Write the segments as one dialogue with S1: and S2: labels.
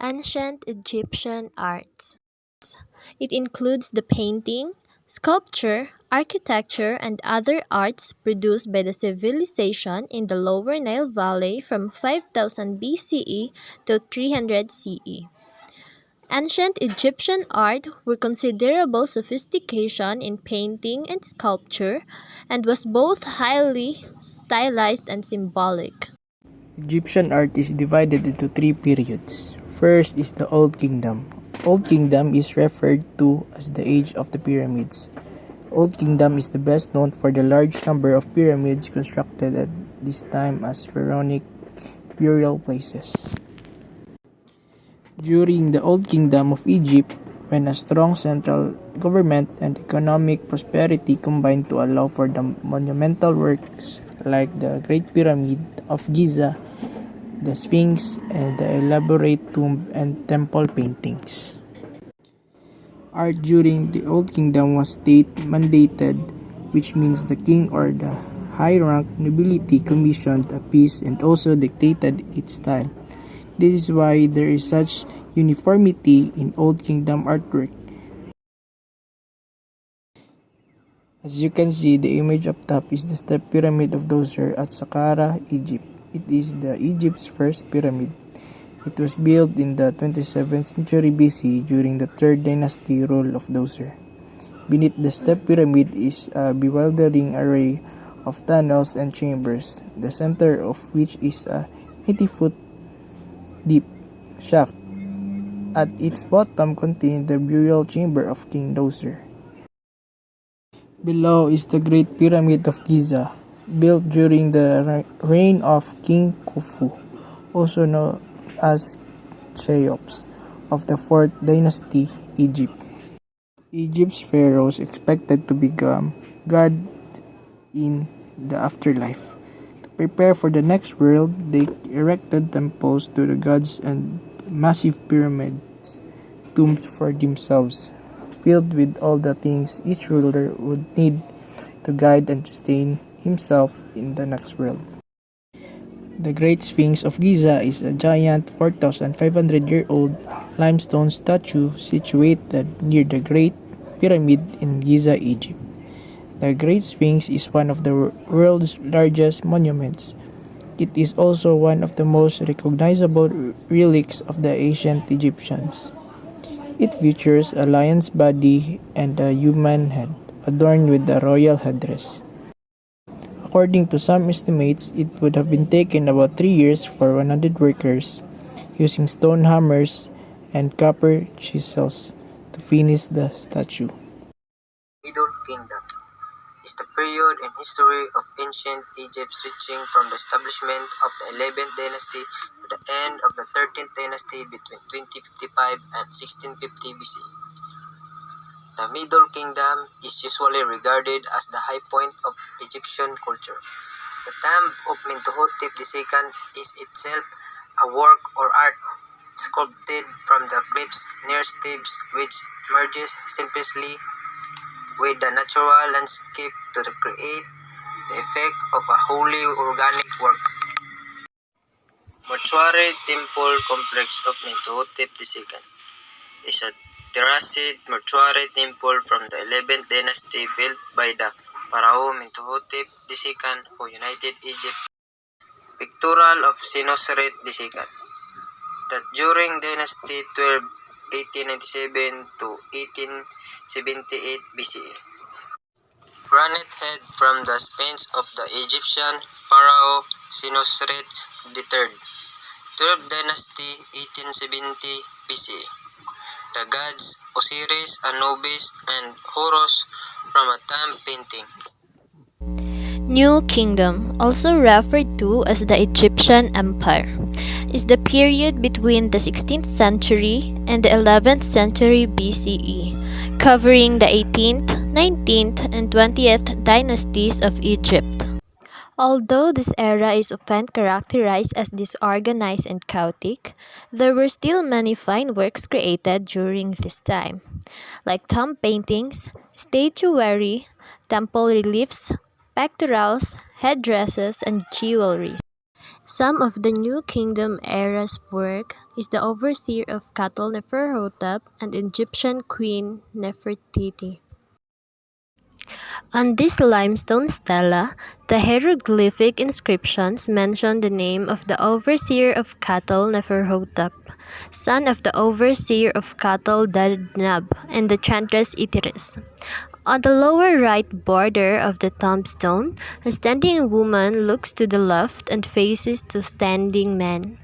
S1: Ancient Egyptian arts. It includes the painting, sculpture, architecture, and other arts produced by the civilization in the Lower Nile Valley from 5000 BCE to 300 CE. Ancient Egyptian art were considerable sophistication in painting and sculpture and was both highly stylized and symbolic.
S2: Egyptian art is divided into three periods. First is the Old Kingdom. Old Kingdom is referred to as the age of the pyramids. Old Kingdom is the best known for the large number of pyramids constructed at this time as pharaonic burial places. During the Old Kingdom of Egypt, when a strong central government and economic prosperity combined to allow for the monumental works like the Great Pyramid of Giza, the Sphinx, and the elaborate tomb and temple paintings. Art during the Old Kingdom was state mandated, which means the king or the high-ranked nobility commissioned a piece and also dictated its style. This is why there is such uniformity in Old Kingdom artwork. As you can see, the image up top is the step pyramid of Djoser at Saqqara, Egypt. It is the Egypt's first pyramid. It was built in the 27th century BC during the 3rd dynasty rule of Djoser. Beneath the step pyramid is a bewildering array of tunnels and chambers, the center of which is a 80-foot deep shaft. At its bottom contained the burial chamber of King Djoser. Below is the Great Pyramid of Giza, built during the reign of King Khufu, also known as Cheops, of the 4th dynasty, Egypt. Egypt's pharaohs expected to become God in the afterlife. To prepare for the next world, they erected temples to the gods and massive pyramids, tombs for themselves, filled with all the things each ruler would need to guide and sustain himself in the next world. The Great Sphinx of Giza is a giant 4,500-year-old limestone statue situated near the Great Pyramid in Giza, Egypt. The Great Sphinx is one of the world's largest monuments. It is also one of the most recognizable relics of the ancient Egyptians. It features a lion's body and a human head, adorned with a royal headdress. According to some estimates, it would have been taken about 3 years for 100 workers, using stone hammers and copper chisels to finish the statue.
S3: Middle Kingdom is the period in history of ancient Egypt stretching from the establishment of the 11th dynasty to the end of the 13th dynasty between 2055 and 1650 BCE. The Middle Kingdom is usually regarded as the high point of Egyptian culture. The tomb of Mentuhotep II is itself a work or art sculpted from the cliffs near Thebes, which merges seamlessly with the natural landscape to create the effect of a wholly organic work. Mortuary Temple Complex of Mentuhotep II is a terraced mortuary temple from the 11th dynasty built by the Pharaoh Mentuhotep II who united Egypt. Pictorial of Senusret II, that during Dynasty 12, 1897 to 1878 BCE. Granite head from the spines of the Egyptian Pharaoh Senusret III, 12th Dynasty 1870 BCE. The gods Osiris, Anubis, and Horus from a tomb painting.
S1: New Kingdom, also referred to as the Egyptian Empire, is the period between the 16th century and the 11th century BCE, covering the 18th, 19th, and 20th dynasties of Egypt. Although this era is often characterized as disorganized and chaotic, there were still many fine works created during this time, like tomb paintings, statuary, temple reliefs, pectorals, headdresses, and jewelry. Some of the New Kingdom era's work is the overseer of cattle Neferhotep and Egyptian queen Nefertiti. On this limestone stela, the hieroglyphic inscriptions mention the name of the overseer of cattle Neferhotep, son of the overseer of cattle Dadnab and the chantress Itiris. On the lower right border of the tombstone, a standing woman looks to the left and faces two standing men.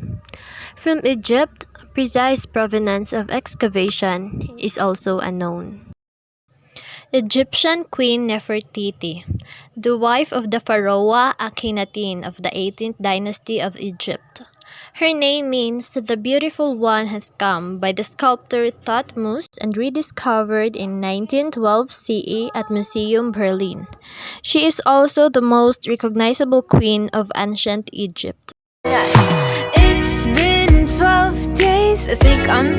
S1: From Egypt, precise provenance of excavation is also unknown. Egyptian Queen Nefertiti, the wife of the pharaoh Akhenaten of the 18th dynasty of Egypt. Her name means "the beautiful one has come" by the sculptor Thutmose and rediscovered in 1912 CE at Museum Berlin. She is also the most recognizable queen of ancient Egypt.
S4: It's been 12 days, I think I'm